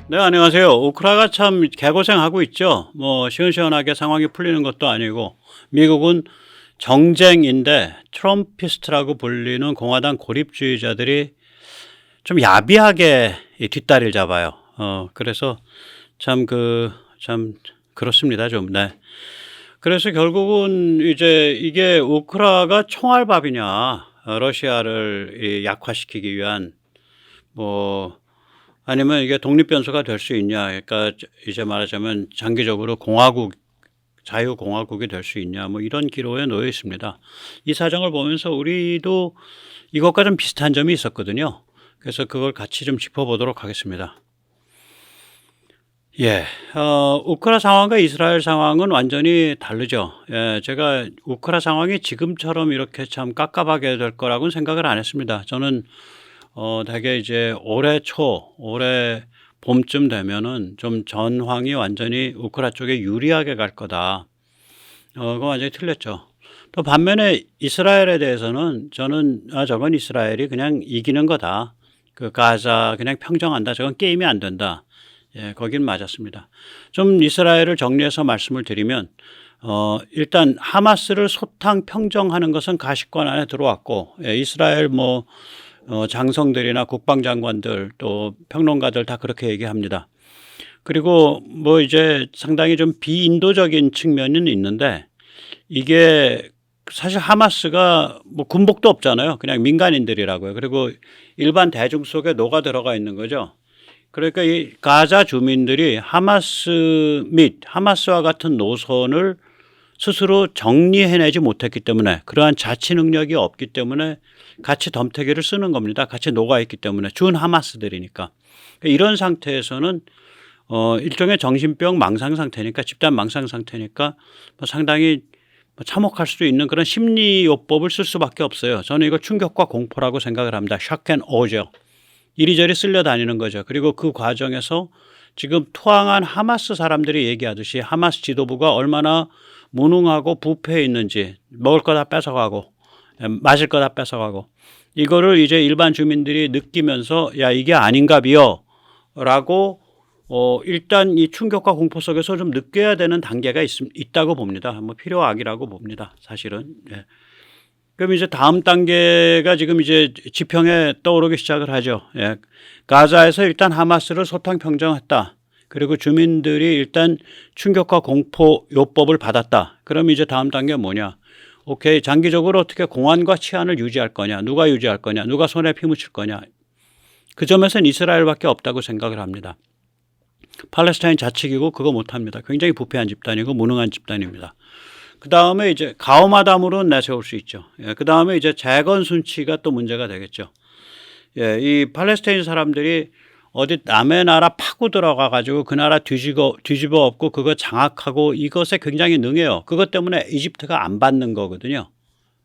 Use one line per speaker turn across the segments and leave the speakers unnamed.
네, 안녕하세요. 우크라이나가 참 개고생하고 있죠. 뭐 시원시원하게 상황이 풀리는 것도 아니고 미국은 정쟁인데 트럼피스트라고 불리는 공화당 고립주의자들이 좀 야비하게 이 뒷다리를 잡아요. 그래서 참 그렇습니다. 좀. 네. 그래서 결국은 이제 이게 우크라이나가 총알밥이냐, 러시아를 이 약화시키기 위한 뭐 아니면 이게 독립 변수가 될 수 있냐. 그러니까 이제 말하자면 장기적으로 자유공화국이 될 수 있냐. 뭐 이런 기로에 놓여 있습니다. 이 사정을 보면서 우리도 이것과 좀 비슷한 점이 있었거든요. 그래서 그걸 같이 좀 짚어보도록 하겠습니다. 예, 우크라 상황과 이스라엘 상황은 완전히 다르죠. 예, 제가 우크라 상황이 지금처럼 이렇게 참 깝깝하게 될 거라고는 생각을 안 했습니다. 저는 대개 이제 올해 봄쯤 되면은 좀 전황이 완전히 우크라 쪽에 유리하게 갈 거다. 그거 완전히 틀렸죠. 또 반면에 이스라엘에 대해서는 저는 저건 이스라엘이 그냥 이기는 거다. 그 가자 그냥 평정한다. 저건 게임이 안 된다. 예, 거긴 맞았습니다. 좀 이스라엘을 정리해서 말씀을 드리면 일단 하마스를 소탕 평정하는 것은 가시권 안에 들어왔고, 예, 이스라엘 장성들이나 국방장관들 또 평론가들 다 그렇게 얘기합니다. 그리고 뭐 이제 상당히 좀 비인도적인 측면은 있는데 이게 사실 하마스가 뭐 군복도 없잖아요. 그냥 민간인들이라고요. 그리고 일반 대중 속에 녹아 들어가 있는 거죠. 그러니까 이 가자 주민들이 하마스와 같은 노선을 스스로 정리해내지 못했기 때문에, 그러한 자치 능력이 없기 때문에 같이 덤태기를 쓰는 겁니다. 같이 녹아있기 때문에, 준 하마스들이니까. 이런 상태에서는 일종의 정신병 망상 상태니까, 집단 망상 상태니까 상당히 참혹할 수도 있는 그런 심리요법을 쓸 수밖에 없어요. 저는 이걸 충격과 공포라고 생각을 합니다. 샥앤오죠. 이리저리 쓸려 다니는 거죠. 그리고 그 과정에서 지금 투항한 하마스 사람들이 얘기하듯이 하마스 지도부가 얼마나 무능하고 부패해 있는지, 먹을 거 다 뺏어가고 마실 거 다 뺏어가고, 이거를 이제 일반 주민들이 느끼면서 야 이게 아닌가 비요 라고 일단 이 충격과 공포 속에서 좀 느껴야 되는 단계가 있다고 봅니다. 뭐 필요악이라고 봅니다. 사실은. 예. 그럼 이제 다음 단계가 지금 이제 지평에 떠오르기 시작을 하죠. 예. 가자에서 일단 하마스를 소탕 평정했다. 그리고 주민들이 일단 충격과 공포 요법을 받았다. 그럼 이제 다음 단계가 뭐냐? 오케이, 장기적으로 어떻게 공안과 치안을 유지할 거냐? 누가 유지할 거냐? 누가 손에 피 묻힐 거냐? 그 점에서는 이스라엘밖에 없다고 생각을 합니다. 팔레스타인 자치기고 그거 못합니다. 굉장히 부패한 집단이고 무능한 집단입니다. 그 다음에 이제 가오마담으로는 내세울 수 있죠. 예, 그 다음에 이제 재건 순치가 또 문제가 되겠죠. 예, 이 팔레스타인 사람들이 어디 남의 나라 파고 들어가 가지고 그 나라 뒤집어 엎고 그거 장악하고 이것에 굉장히 능해요. 그것 때문에 이집트가 안 받는 거거든요.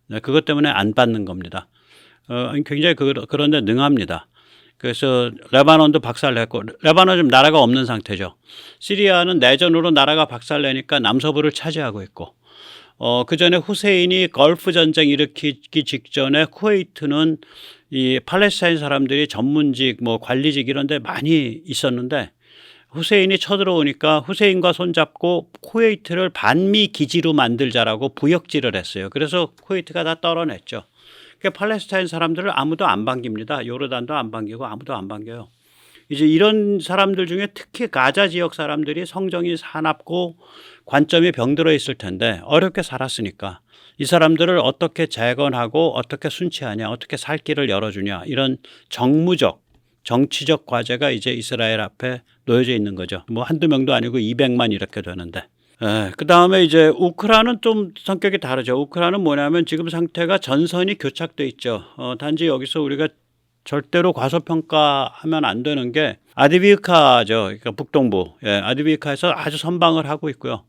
네, 그것 때문에 안 받는 겁니다. 굉장히 그런데 능합니다. 그래서 레바논도 박살냈고, 레바논은 좀 나라가 없는 상태죠. 시리아는 내전으로 나라가 박살내니까 남서부를 차지하고 있고, 그 전에 후세인이 걸프 전쟁 일으키기 직전에 쿠웨이트는 이 팔레스타인 사람들이 전문직 뭐 관리직 이런 데 많이 있었는데, 후세인이 쳐들어오니까 후세인과 손잡고 쿠웨이트를 반미 기지로 만들자라고 부역질을 했어요. 그래서 쿠웨이트가 다 떨어냈죠. 그러니까 팔레스타인 사람들을 아무도 안 반깁니다. 요르단도 안 반기고 아무도 안 반겨요. 이제 이런 사람들 중에 특히 가자 지역 사람들이 성정이 사납고 관점이 병들어 있을 텐데 어렵게 살았으니까 이 사람들을 어떻게 재건하고 어떻게 순치하냐, 어떻게 살 길을 열어주냐, 이런 정치적 과제가 이제 이스라엘 앞에 놓여져 있는 거죠. 뭐 한두 명도 아니고 200만 이렇게 되는데. 그 다음에 이제 우크라이나는 좀 성격이 다르죠. 우크라이나는 뭐냐면 지금 상태가 전선이 교착돼 있죠. 단지 여기서 우리가 절대로 과소평가하면 안 되는 게 아디비카죠. 그러니까 북동부. 예, 아디비카에서 아주 선방을 하고 있고요.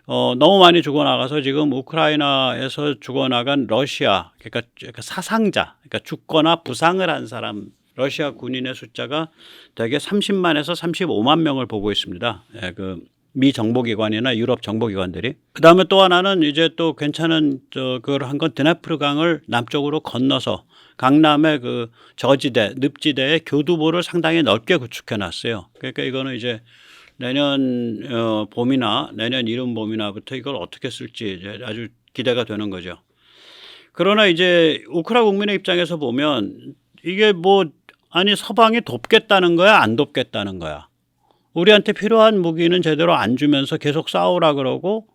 너무 많이 죽어나가서 지금 우크라이나에서 죽어나간 러시아, 그러니까 사상자, 그러니까 죽거나 부상을 한 사람, 러시아 군인의 숫자가 대개 30만에서 35만 명을 보고 있습니다. 예, 그 미 정보기관이나 유럽 정보기관들이. 그다음에 또 하나는 이제 또 괜찮은 그걸 한 건 드네프르 강을 남쪽으로 건너서 강남의 그 저지대, 늪지대에 교두보를 상당히 넓게 구축해 놨어요. 그러니까 이거는 이제 내년 봄이나 내년 이른 봄이나부터 이걸 어떻게 쓸지 이제 아주 기대가 되는 거죠. 그러나 이제 우크라 국민의 입장에서 보면 이게 뭐 아니 서방이 돕겠다는 거야, 안 돕겠다는 거야. 우리한테 필요한 무기는 제대로 안 주면서 계속 싸우라 그러고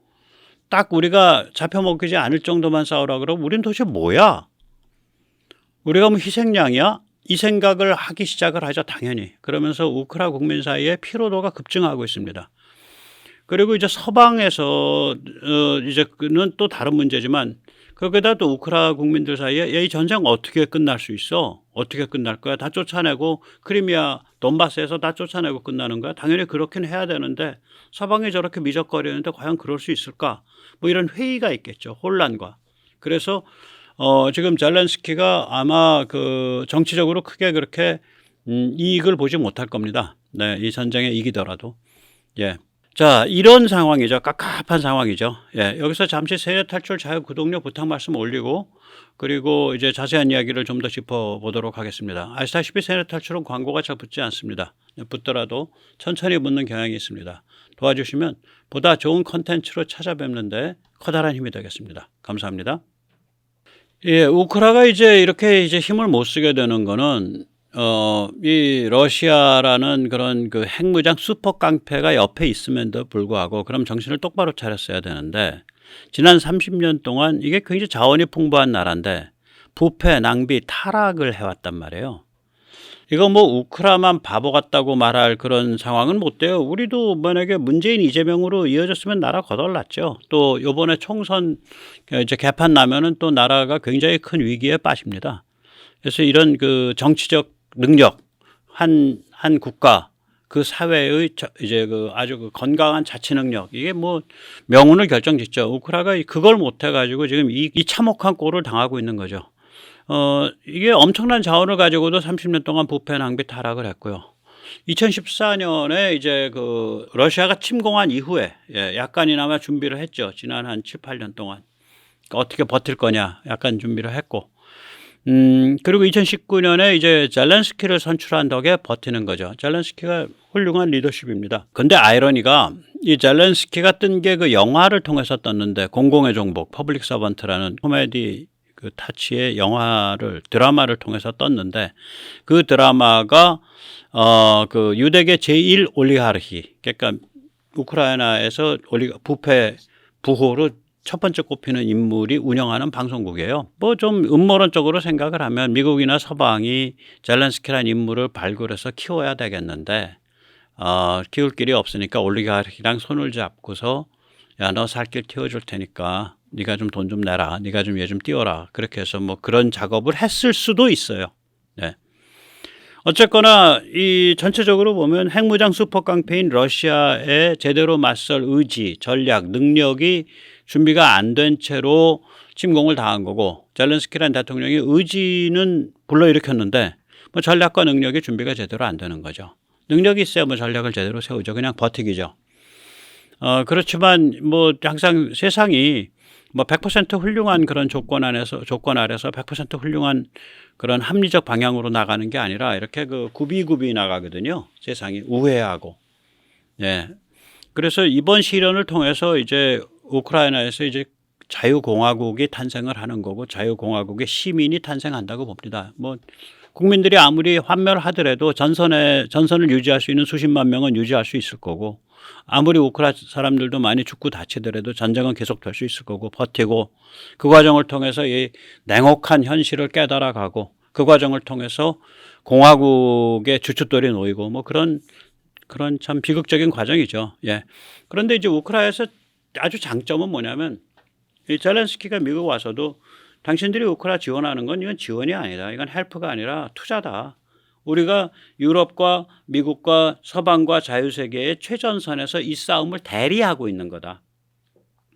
딱 우리가 잡혀먹히지 않을 정도만 싸우라 그러고 우린 도대체 뭐야? 우리가 뭐 희생양이야? 이 생각을 하기 시작을 하죠, 당연히. 그러면서 우크라 국민 사이에 피로도가 급증하고 있습니다. 그리고 이제 서방에서 이제는 또 다른 문제지만 거기다 또 우크라 국민들 사이에 야, 이 전쟁 어떻게 끝날 수 있어? 어떻게 끝날 거야? 다 쫓아내고 크리미아 돈바스에서 다 쫓아내고 끝나는 거야? 당연히 그렇긴 해야 되는데 서방이 저렇게 미적거리는데 과연 그럴 수 있을까? 뭐 이런 회의가 있겠죠. 혼란과. 그래서 지금 젤렌스키가 아마 그 정치적으로 크게 그렇게 이익을 보지 못할 겁니다. 네, 이 전쟁에 이기더라도. 예. 자, 이런 상황이죠. 깝깝한 상황이죠. 예, 여기서 잠시 세뇌 탈출 자유 구독료 부탁 말씀 올리고 그리고 이제 자세한 이야기를 좀 더 짚어보도록 하겠습니다. 아시다시피 세뇌 탈출은 광고가 잘 붙지 않습니다. 붙더라도 천천히 붙는 경향이 있습니다. 도와주시면 보다 좋은 컨텐츠로 찾아뵙는데 커다란 힘이 되겠습니다. 감사합니다. 예, 우크라가 이제 힘을 못 쓰게 되는 거는 이 러시아라는 그런 그 핵무장 슈퍼 깡패가 옆에 있음에도 불구하고 그럼 정신을 똑바로 차렸어야 되는데 지난 30년 동안 이게 굉장히 자원이 풍부한 나라인데 부패, 낭비, 타락을 해왔단 말이에요. 이거 뭐 우크라만 바보 같다고 말할 그런 상황은 못 돼요. 우리도 만약에 문재인 이재명으로 이어졌으면 나라 거덜났죠. 또 이번에 총선 이제 개판 나면은 또 나라가 굉장히 큰 위기에 빠집니다. 그래서 이런 그 정치적 능력, 한 국가, 그 사회의 이제 그 아주 그 건강한 자치 능력, 이게 뭐 명운을 결정짓죠. 우크라가 그걸 못해가지고 지금 이 참혹한 꼴을 당하고 있는 거죠. 이게 엄청난 자원을 가지고도 30년 동안 부패, 낭비, 타락을 했고요. 2014년에 이제 그 러시아가 침공한 이후에 약간이나마 준비를 했죠. 지난 한 7, 8년 동안. 그러니까 어떻게 버틸 거냐 약간 준비를 했고. 그리고 2019년에 이제 젤렌스키를 선출한 덕에 버티는 거죠. 젤렌스키가 훌륭한 리더십입니다. 근데 아이러니가 이 젤렌스키가 뜬 게 그 영화를 통해서 떴는데 공공의 종복, 퍼블릭 서번트라는 코미디 그 타치의 드라마를 통해서 떴는데 그 드라마가 그 유대계 제1 올리가르히, 그러니까 우크라이나에서 부패 부호로 첫 번째 꼽히는 인물이 운영하는 방송국이에요. 뭐 좀 음모론적으로 생각을 하면 미국이나 서방이 젤렌스키라는 인물을 발굴해서 키워야 되겠는데 키울 길이 없으니까 올리가르히랑 손을 잡고서 야, 너 살 길 키워줄 테니까 네가 좀 돈 좀 내라. 네가 좀 얘 좀 띄워라. 그렇게 해서 뭐 그런 작업을 했을 수도 있어요. 네. 어쨌거나 이 전체적으로 보면 핵무장 슈퍼 깡패인 러시아에 제대로 맞설 의지, 전략, 능력이 준비가 안 된 채로 침공을 당한 거고 젤렌스키라는 대통령이 의지는 불러일으켰는데 뭐 전략과 능력이 준비가 제대로 안 되는 거죠. 능력이 있어야 뭐 전략을 제대로 세우죠. 그냥 버티기죠. 그렇지만 뭐 항상 세상이 뭐 100% 훌륭한 그런 조건 아래서 100% 훌륭한 그런 합리적 방향으로 나가는 게 아니라 이렇게 그 굽이굽이 나가거든요. 세상이 우회하고. 예. 그래서 이번 시련을 통해서 이제 우크라이나에서 이제 자유공화국이 탄생을 하는 거고 자유공화국의 시민이 탄생한다고 봅니다. 뭐 국민들이 아무리 환멸하더라도 전선을 유지할 수 있는 수십만 명은 유지할 수 있을 거고 아무리 우크라이나 사람들도 많이 죽고 다치더라도 전쟁은 계속될 수 있을 거고 버티고 그 과정을 통해서 이 냉혹한 현실을 깨달아가고 그 과정을 통해서 공화국의 주춧돌이 놓이고 뭐 그런 참 비극적인 과정이죠. 예. 그런데 이제 우크라이나에서 아주 장점은 뭐냐면 이 젤렌스키가 미국 와서도 당신들이 우크라이나 지원하는 건 이건 지원이 아니다. 이건 헬프가 아니라 투자다. 우리가 유럽과 미국과 서방과 자유세계의 최전선에서 이 싸움을 대리하고 있는 거다.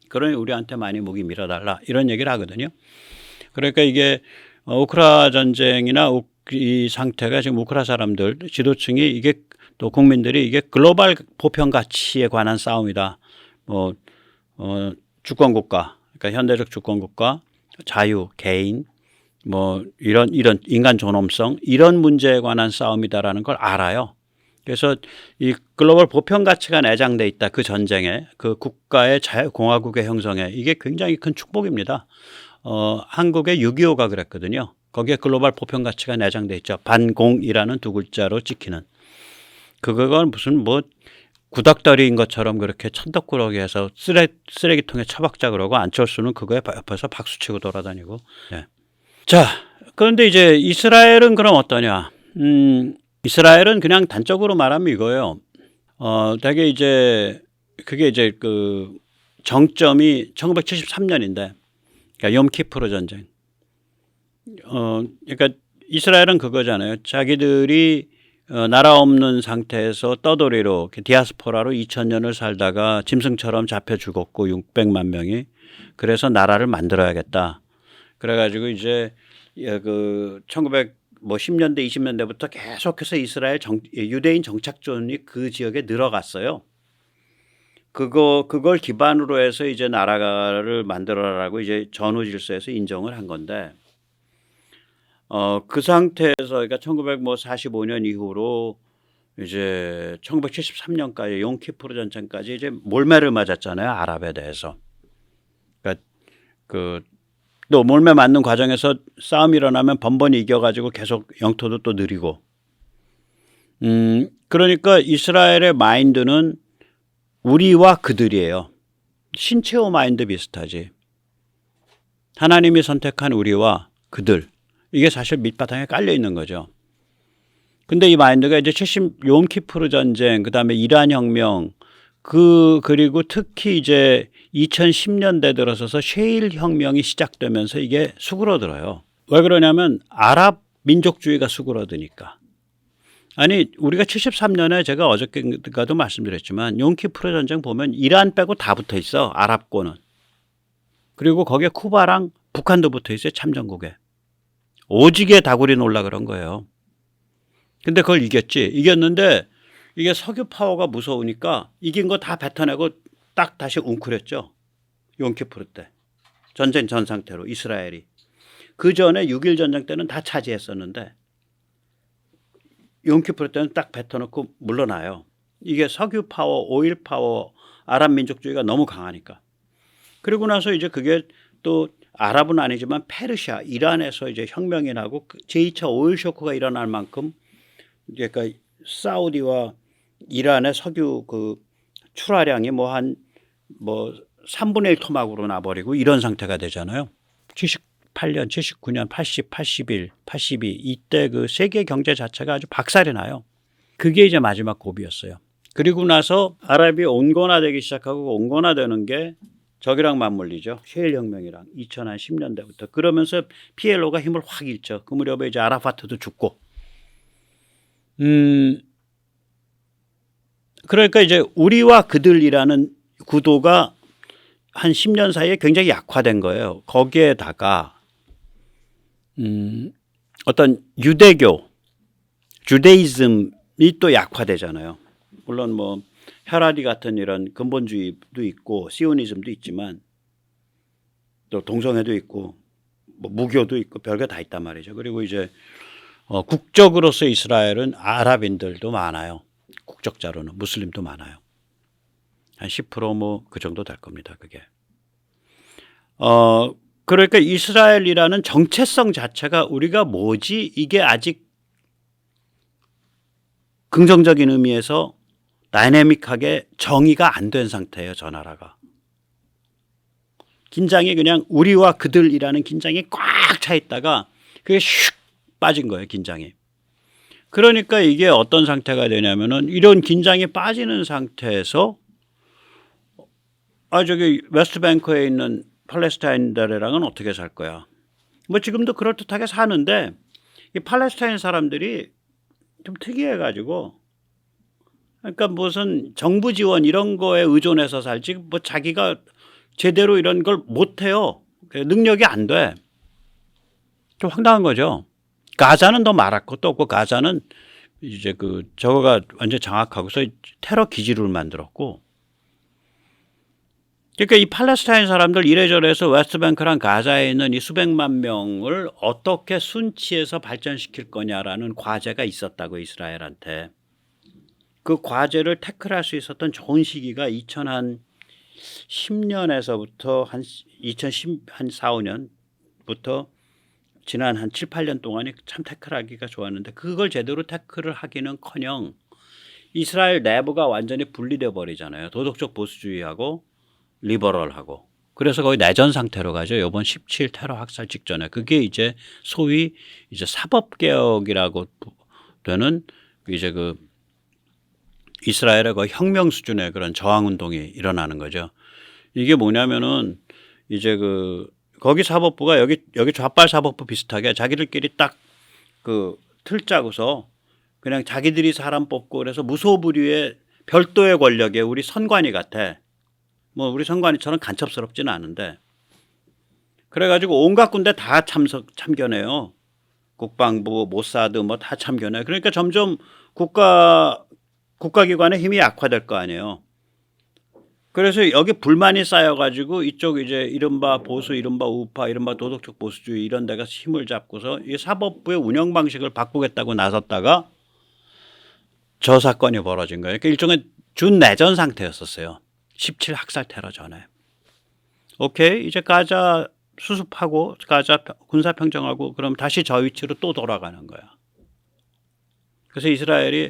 그러니 우리한테 많이 무기 밀어달라. 이런 얘기를 하거든요. 그러니까 이게 우크라이나 전쟁이나 이 상태가 지금 우크라 사람들 지도층이 이게 또 국민들이 이게 글로벌 보편 가치에 관한 싸움이다. 뭐 주권국가, 그러니까 현대적 주권국가, 자유, 개인, 뭐 이런 인간 존엄성 이런 문제에 관한 싸움이다라는 걸 알아요. 그래서 이 글로벌 보편 가치가 내장돼 있다. 그 전쟁에 그 국가의 공화국의 형성에 이게 굉장히 큰 축복입니다. 한국의 6.25가 그랬거든요. 거기에 글로벌 보편 가치가 내장돼 있죠. 반공이라는 두 글자로 찍히는. 그건 무슨 뭐 구닥다리인 것처럼 그렇게 천덕꾸러기에서 쓰레기통에 처박자 그러고 안철수는 그거에 옆에서 박수치고 돌아다니고. 네. 자, 그런데 이제 이스라엘은 그럼 어떠냐? 이스라엘은 그냥 단적으로 말하면 이거예요. 되게 이제 그게 이제 그 정점이 1973년인데, 그러니까 욤키프르 전쟁. 그러니까 이스라엘은 그거잖아요. 자기들이 나라 없는 상태에서 떠돌이로 디아스포라로 2000년을 살다가 짐승처럼 잡혀 죽었고 600만 명이. 그래서 나라를 만들어야겠다. 그래가지고 이제 그 1910년대 20년대부터 계속해서 이스라엘 유대인 정착존이 그 지역에 늘어갔어요. 그걸 기반으로 해서 이제 나라를 만들어라고 이제 전후 질서에서 인정을 한 건데. 그 상태에서 그러니까 1945년 이후로 이제 1973년까지 욤키프르 전쟁까지 이제 몰매를 맞았잖아요. 아랍에 대해서. 그러니까 또 몰매 맞는 과정에서 싸움이 일어나면 번번이 이겨가지고 계속 영토도 또 느리고. 그러니까 이스라엘의 마인드는 우리와 그들이에요. 신체호 마인드 비슷하지. 하나님이 선택한 우리와 그들. 이게 사실 밑바탕에 깔려 있는 거죠. 근데 이 마인드가 이제 욤키프르 전쟁, 그다음에 이란 혁명, 그리고 특히 이제 2010년대 들어서서 셰일 혁명이 시작되면서 이게 수그러들어요. 왜 그러냐면 아랍 민족주의가 수그러드니까. 아니 우리가 73년에 제가 어저께도 말씀드렸지만 욤키프르 전쟁 보면 이란 빼고 다 붙어 있어. 아랍권은. 그리고 거기에 쿠바랑 북한도 붙어 있어요. 참전국에. 오지게 다구리 놀라 그런 거예요. 근데 그걸 이겼지. 이겼는데 이게 석유 파워가 무서우니까 이긴 거 다 뱉어내고 딱 다시 웅크렸죠. 욤키프르 때. 전쟁 전 상태로 이스라엘이. 그 전에 6.1 전쟁 때는 다 차지했었는데 욤키프르 때는 딱 뱉어놓고 물러나요. 이게 석유 파워, 오일 파워, 아랍 민족주의가 너무 강하니까. 그리고 나서 이제 그게 또 아랍은 아니지만 페르시아, 이란에서 이제 혁명이 나고 제2차 오일 쇼크가 일어날 만큼 그러니까 사우디와 이란의 석유 그 출하량이 뭐 3분의 1 토막으로 나버리고 이런 상태가 되잖아요. 78년, 79년, 80, 81, 82 이때 그 세계 경제 자체가 아주 박살이 나요. 그게 이제 마지막 고비였어요. 그리고 나서 아랍이 온건화되기 시작하고 온건화되는 게 저기랑 맞물리죠. 셰일 혁명이랑 2010년대부터. 그러면서 PLO가 힘을 확 잃죠. 그 무렵에 이제 아라파트도 죽고. 그러니까 이제 우리와 그들이라는 구도가 한 10년 사이에 굉장히 약화된 거예요. 거기에다가 어떤 유대교, 주데이즘이 또 약화되잖아요. 물론 뭐 헤라디 같은 이런 근본주의도 있고 시오니즘도 있지만 또 동성애도 있고 뭐 무교도 있고 별게 다 있단 말이죠. 그리고 이제 국적으로서 이스라엘은 아랍인들도 많아요. 국적자로는 무슬림도 많아요. 한 10% 뭐 그 정도 될 겁니다. 그게. 그러니까 이스라엘이라는 정체성 자체가 우리가 뭐지? 이게 아직 긍정적인 의미에서 다이내믹하게 정의가 안 된 상태예요. 저 나라가. 긴장이 그냥 우리와 그들이라는 긴장이 꽉 차 있다가 그게 슉 빠진 거예요. 긴장이. 그러니까 이게 어떤 상태가 되냐면은 이런 긴장이 빠지는 상태에서 저기 웨스트뱅크에 있는 팔레스타인들이랑은 어떻게 살 거야. 뭐 지금도 그럴듯하게 사는데 이 팔레스타인 사람들이 좀 특이해가지고 그러니까 무슨 정부 지원 이런 거에 의존해서 살지 뭐 자기가 제대로 이런 걸 못해요. 능력이 안 돼. 좀 황당한 거죠. 가자는 더 말할 것도 없고 가자는 이제 저거가 완전 장악하고서 테러 기지를 만들었고 그러니까 이 팔레스타인 사람들 이래저래서 웨스트뱅크랑 가자에 있는 이 수백만 명을 어떻게 순치해서 발전시킬 거냐라는 과제가 있었다고 이스라엘한테. 그 과제를 태클할 수 있었던 좋은 시기가 2010년에서부터 한 2014, 5년부터 지난 한 7, 8년 동안이 참 태클하기가 좋았는데 그걸 제대로 태클을 하기는커녕 이스라엘 내부가 완전히 분리돼 버리잖아요. 도덕적 보수주의하고 리버럴하고. 그래서 거의 내전 상태로 가죠. 이번 17 테러 학살 직전에. 그게 이제 소위 이제 사법개혁이라고 되는 이제 이스라엘의 거의 혁명 수준의 그런 저항운동이 일어나는 거죠. 이게 뭐냐면은 이제 거기 사법부가 여기 좌빨 사법부 비슷하게 자기들끼리 딱 틀 짜고서 그냥 자기들이 사람 뽑고 그래서 무소불위의 별도의 권력에 우리 선관위 같아. 뭐 우리 선관위처럼 간첩스럽지는 않은데 그래가지고 온갖 군데 다 참견해요. 국방부, 모사드 뭐 다 참견해. 그러니까 점점 국가기관의 힘이 약화될 거 아니에요. 그래서 여기 불만이 쌓여가지고 이쪽 이제 이른바 보수, 이른바 우파, 이른바 도덕적 보수주의 이런 데가 힘을 잡고서 이 사법부의 운영 방식을 바꾸겠다고 나섰다가 저 사건이 벌어진 거예요. 그러니까 일종의 준내전 상태였었어요. 17 학살 테러 전에. 오케이, 이제 가자 수습하고 가자 군사평정하고 그럼 다시 저 위치로 또 돌아가는 거야. 그래서 이스라엘이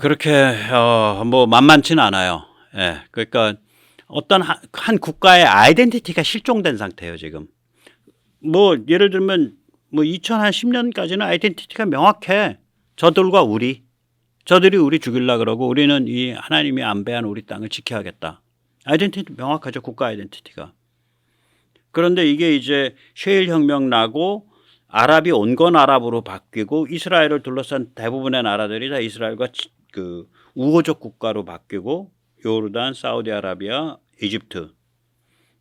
그렇게 뭐 만만치는 않아요. 예, 그러니까 어떤 한 국가의 아이덴티티가 실종된 상태예요 지금. 뭐 예를 들면 뭐 2010년까지는 아이덴티티가 명확해. 저들과 저들이 우리 죽일라 그러고 우리는 이 하나님이 안배한 우리 땅을 지켜야겠다. 아이덴티티 명확하죠. 국가 아이덴티티가. 그런데 이게 이제 셰일 혁명 나고 아랍이 온건 아랍으로 바뀌고 이스라엘을 둘러싼 대부분의 나라들이 다 이스라엘과 우호적 국가로 바뀌고 요르단, 사우디아라비아, 이집트.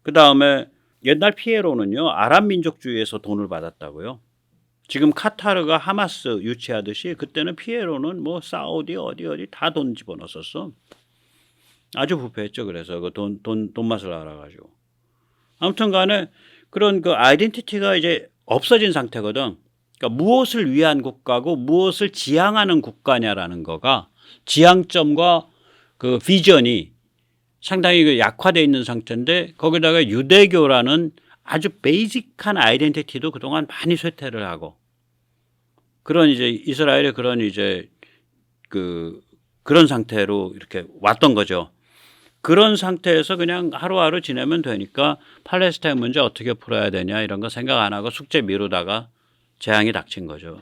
그다음에 옛날 피에로는요. 아랍 민족주의에서 돈을 받았다고요. 지금 카타르가 하마스 유치하듯이 그때는 피에로는 뭐 사우디 어디 다 돈 집어넣었었어. 아주 부패했죠. 그래서 돈 맛을 알아가지고. 아무튼 간에 그런 아이덴티티가 이제 없어진 상태거든. 그러니까 무엇을 위한 국가고 무엇을 지향하는 국가냐라는 거가 지향점과 비전이 상당히 약화되어 있는 상태인데 거기다가 유대교라는 아주 베이직한 아이덴티티도 그동안 많이 쇠퇴를 하고 그런 이제 이스라엘의 그런 이제 그런 상태로 이렇게 왔던 거죠. 그런 상태에서 그냥 하루하루 지내면 되니까 팔레스타인 문제 어떻게 풀어야 되냐 이런 거 생각 안 하고 숙제 미루다가 재앙이 닥친 거죠.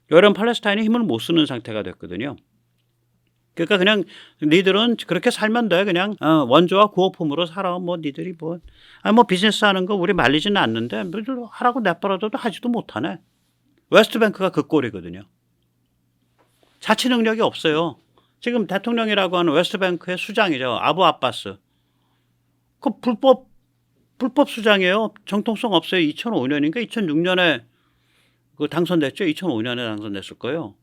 이런 팔레스타인이 힘을 못 쓰는 상태가 됐거든요. 그러니까 그냥 니들은 그렇게 살면 돼. 그냥 원조와 구호품으로 살아. 뭐 니들이 뭐 비즈니스 하는 거 우리 말리지는 않는데 하라고 내버려둬도 하지도 못하네. 웨스트뱅크가 그 꼴이거든요. 자치 능력이 없어요. 지금 대통령이라고 하는 웨스트뱅크의 수장이죠. 아부 아바스. 그 불법 수장이에요. 정통성 없어요. 2005년인가 2006년에 당선됐죠. 2005년에 당선됐을 거예요.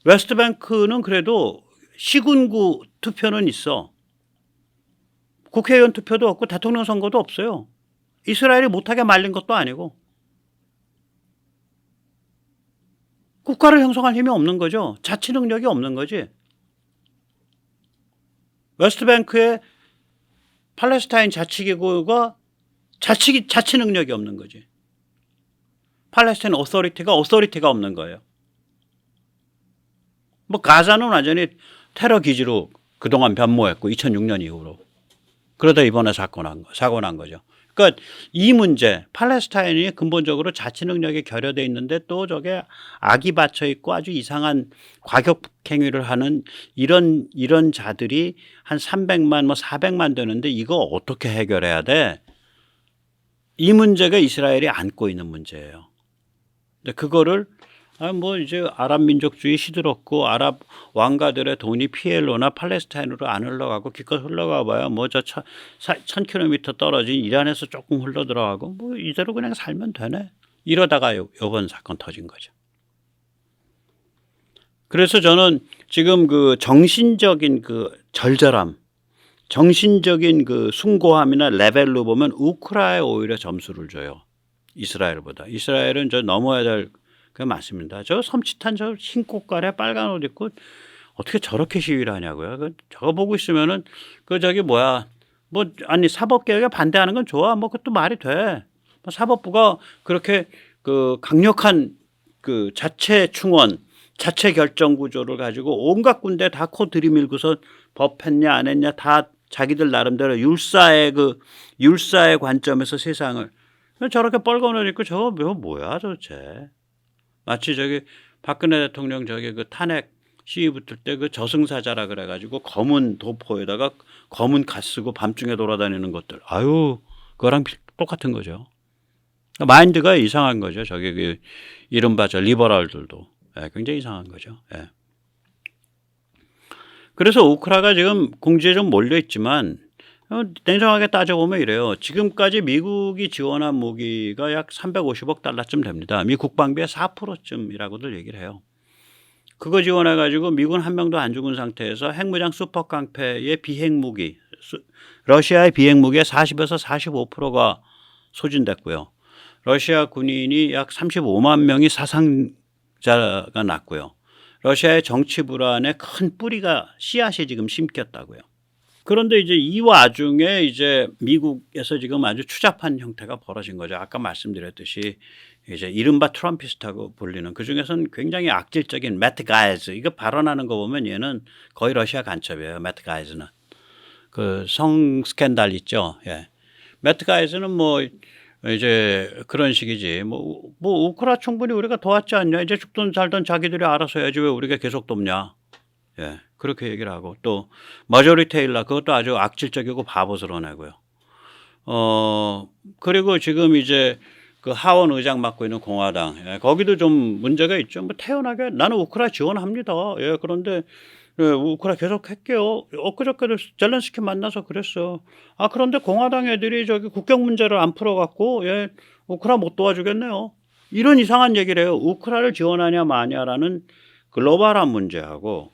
웨스트뱅크는 그래도 시군구 투표는 있어. 국회의원 투표도 없고 대통령 선거도 없어요. 이스라엘이 못하게 말린 것도 아니고. 국가를 형성할 힘이 없는 거죠. 자치 능력이 없는 거지. 웨스트뱅크의 팔레스타인 자치기구가 자치 능력이 없는 거지. 팔레스타인 어서리티가 없는 거예요. 뭐 가자는 완전히 테러 기지로 그동안 변모했고 2006년 이후로. 그러다 이번에 사고 난 거죠. 그러니까 이 문제 팔레스타인이 근본적으로 자치 능력이 결여돼 있는데 또 저게 악이 받쳐 있고 아주 이상한 과격 행위를 하는 이런 자들이 한 300만 뭐 400만 되는데 이거 어떻게 해결해야 돼? 이 문제가 이스라엘이 안고 있는 문제예요. 근데 그거를 뭐 이제 아랍 민족주의 시들었고 아랍 왕가들의 돈이 피엘로나 팔레스타인으로 안 흘러가고 기껏 흘러가 봐야 뭐 저 1000km 떨어진 이란에서 조금 흘러 들어가고 뭐 이대로 그냥 살면 되네. 이러다가 요번 사건 터진 거죠. 그래서 저는 지금 그 정신적인 그 절절함, 정신적인 그 숭고함이나 레벨로 보면 우크라에 오히려 점수를 줘요. 이스라엘보다. 이스라엘은 저 넘어야 될 그 맞습니다. 저 섬찟한 저 흰 꽃갈에 빨간 옷 입고 어떻게 저렇게 시위를 하냐고요. 그 저거 보고 있으면은 그 저기 뭐야 뭐 아니 사법개혁에 반대하는 건 좋아. 뭐 그것도 말이 돼. 사법부가 그렇게 그 강력한 그 자체 충원, 자체 결정 구조를 가지고 온갖 군데 다 코 들이밀고서 법 했냐 안 했냐 다 자기들 나름대로 율사의 관점에서 세상을 저렇게 빨간 옷 입고 저거 뭐야 도대체. 마치 저기 박근혜 대통령 저기 그 탄핵 시위 붙을 때 그 저승사자라 그래가지고 검은 도포에다가 검은 갓 쓰고 밤중에 돌아다니는 것들. 아유, 그거랑 똑같은 거죠. 마인드가 이상한 거죠. 저기 그 이른바 저 리버럴들도 굉장히 이상한 거죠. 그래서 우크라가 지금 궁지에 좀 몰려 있지만 냉정하게 따져보면 이래요. 지금까지 미국이 지원한 무기가 약 350억 달러쯤 됩니다. 미 국방비의 4%쯤이라고들 얘기를 해요. 그거 지원해가지고 미군 한 명도 안 죽은 상태에서 핵무장 슈퍼깡패의 비핵무기, 러시아의 비핵무기의 40에서 45%가 소진됐고요. 러시아 군인이 약 35만 명이 사상자가 났고요. 러시아의 정치 불안에 큰 뿌리가 씨앗이 지금 심겼다고요. 그런데 이제 이 와중에 이제 미국에서 지금 아주 추잡한 형태가 벌어진 거죠. 아까 말씀드렸듯이 이제 이른바 트럼피스트하고 불리는 그 중에서는 굉장히 악질적인 매트 가이즈 이거 발언하는 거 보면 얘는 거의 러시아 간첩이에요. 매트 가이즈는 그 성 스캔들 있죠. 매트 가이즈는 뭐 이제 그런 식이지. 뭐 우크라 충분히 우리가 도왔지 않냐. 이제 죽든 살든 자기들이 알아서 해야지 왜 우리가 계속 돕냐. 그렇게 얘기를 하고 또 머저리 테일러 그것도 아주 악질적이고 바보스러운 애고요. 그리고 지금 이제 그 하원 의장 맡고 있는 공화당 거기도 좀 문제가 있죠. 뭐 태연하게 나는 우크라 지원합니다. 그런데 우크라 계속 할게요. 엊그저께도 젤렌스키 만나서 그랬어. 그런데 공화당 애들이 저기 국경 문제를 안 풀어갖고 우크라 못 도와주겠네요. 이런 이상한 얘기를 해요. 우크라를 지원하냐 마냐라는 글로벌한 문제하고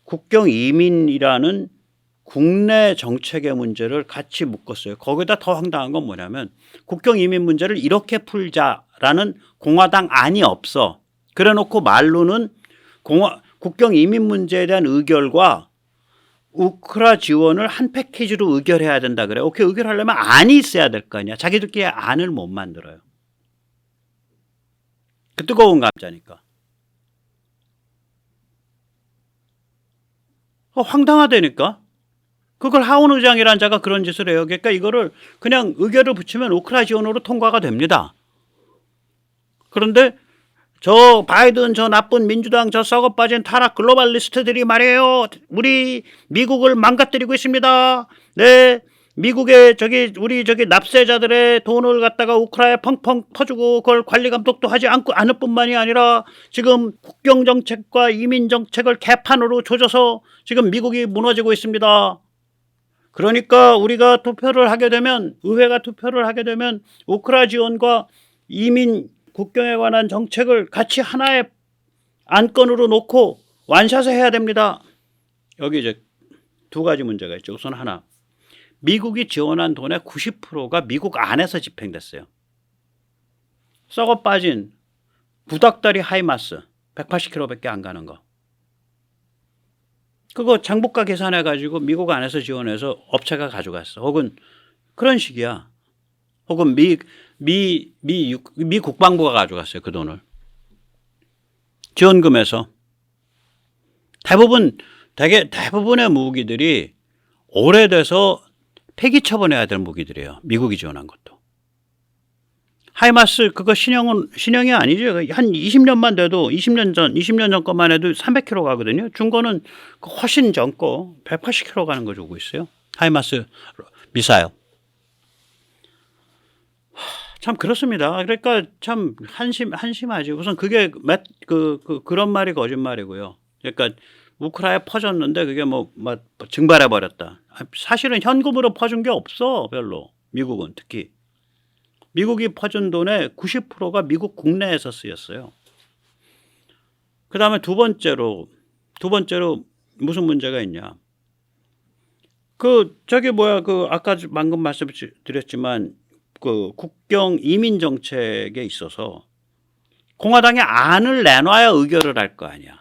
국경 이민이라는 국내 정책의 문제를 같이 묶었어요. 거기다 더 황당한 건 뭐냐면 국경 이민 문제를 이렇게 풀자라는 공화당 안이 없어. 그래 놓고 말로는 국경 이민 문제에 대한 의결과 우크라 지원을 한 패키지로 의결해야 된다 그래. 오케이, 의결하려면 안이 있어야 될 거 아니야. 자기들끼리 안을 못 만들어요. 그 뜨거운 감자니까. 황당하다니까. 그걸 하원 의장이라는 자가 그런 짓을 해요. 그러니까 이거를 그냥 의결을 붙이면 우크라 지원으로 통과가 됩니다. 그런데 저 바이든 저 나쁜 민주당 저 썩어 빠진 타락 글로벌리스트들이 말이에요. 우리 미국을 망가뜨리고 있습니다. 네. 미국의 우리 납세자들의 돈을 갖다가 우크라에 펑펑 퍼주고 그걸 관리 감독도 하지 않을 뿐만이 아니라 지금 국경 정책과 이민 정책을 개판으로 조져서 지금 미국이 무너지고 있습니다. 그러니까 우리가 투표를 하게 되면 의회가 투표를 하게 되면 우크라 지원과 이민 국경에 관한 정책을 같이 하나의 안건으로 놓고 완샷을 해야 됩니다. 여기 이제 두 가지 문제가 있죠. 우선 하나. 미국이 지원한 돈의 90%가 미국 안에서 집행됐어요. 썩어 빠진 구닥다리 하이마스 180km밖에 안 가는 거. 그거 장부가 계산해가지고 미국 안에서 지원해서 업체가 가져갔어. 혹은 그런 식이야. 혹은 미 국방부가 가져갔어요. 그 돈을. 지원금에서. 대부분의 무기들이 오래돼서 폐기 처분해야 될 무기들이에요. 미국이 지원한 것도. 하이마스 그거 신형이 아니죠. 한 20년만 돼도 20년 전 것만 해도 300km 가거든요. 중고는 훨씬 전 거 180km 가는 거 주고 있어요. 하이마스 미사일. 참 그렇습니다. 그러니까 참 한심하지. 우선 그게 그런 말이 거짓말이고요. 그러니까 우크라에 퍼졌는데 그게 뭐 증발해 버렸다. 사실은 현금으로 퍼준 게 없어 별로. 미국은 특히 미국이 퍼준 돈의 90%가 미국 국내에서 쓰였어요. 그다음에 두 번째로 무슨 문제가 있냐? 아까 방금 말씀드렸지만 그 국경 이민 정책에 있어서 공화당이 안을 내놔야 의결을 할 거 아니야.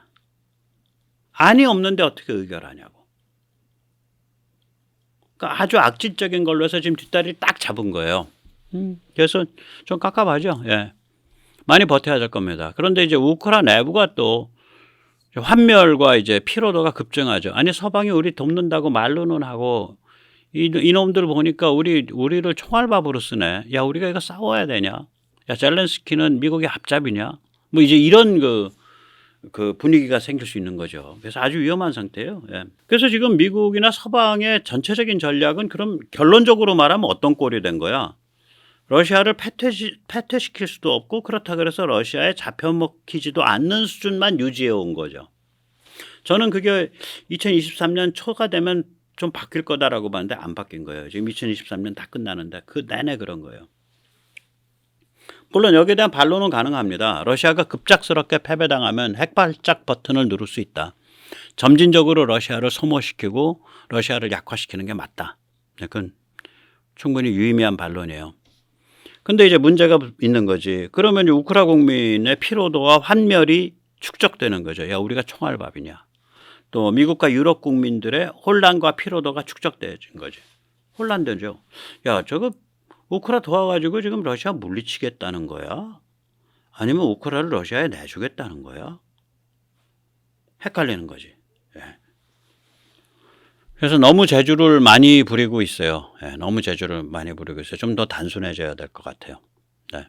안이 없는데 어떻게 의결하냐고. 그러니까 아주 악질적인 걸로 해서 지금 뒷다리를 딱 잡은 거예요. 그래서 좀 깝깝하죠. 예. 많이 버텨야 될 겁니다. 그런데 이제 우크라이나 내부가 또 환멸과 이제 피로도가 급증하죠. 아니 서방이 우리 돕는다고 말로는 하고 이놈들 보니까 우리를 총알밥으로 쓰네. 야 우리가 이거 싸워야 되냐? 야 젤렌스키는 미국의 앞잡이냐? 뭐 이제 이런 그 분위기가 생길 수 있는 거죠. 그래서 아주 위험한 상태예요. 예. 그래서 지금 미국이나 서방의 전체적인 전략은 그럼 결론적으로 말하면 어떤 꼴이 된 거야? 러시아를 패퇴시킬 수도 없고 그렇다 그래서 러시아에 잡혀먹히지도 않는 수준만 유지해 온 거죠. 저는 그게 2023년 초가 되면 좀 바뀔 거다라고 봤는데 안 바뀐 거예요. 지금 2023년 다 끝나는데 그 내내 그런 거예요. 물론 여기에 대한 반론은 가능합니다. 러시아가 급작스럽게 패배당하면 핵발작 버튼을 누를 수 있다. 점진적으로 러시아를 소모시키고 러시아를 약화시키는 게 맞다. 그건 충분히 유의미한 반론이에요. 근데 이제 문제가 있는 거지. 그러면 우크라 국민의 피로도와 환멸이 축적되는 거죠. 야, 우리가 총알밥이냐. 또 미국과 유럽 국민들의 혼란과 피로도가 축적되는 거지. 혼란되죠. 야, 저거 우크라 도와가지고 지금 러시아 물리치겠다는 거야? 아니면 우크라를 러시아에 내주겠다는 거야? 헷갈리는 거지. 예. 그래서 너무 재주를 많이 부리고 있어요. 예, 너무 재주를 많이 부리고 있어요. 좀 더 단순해져야 될 것 같아요. 네.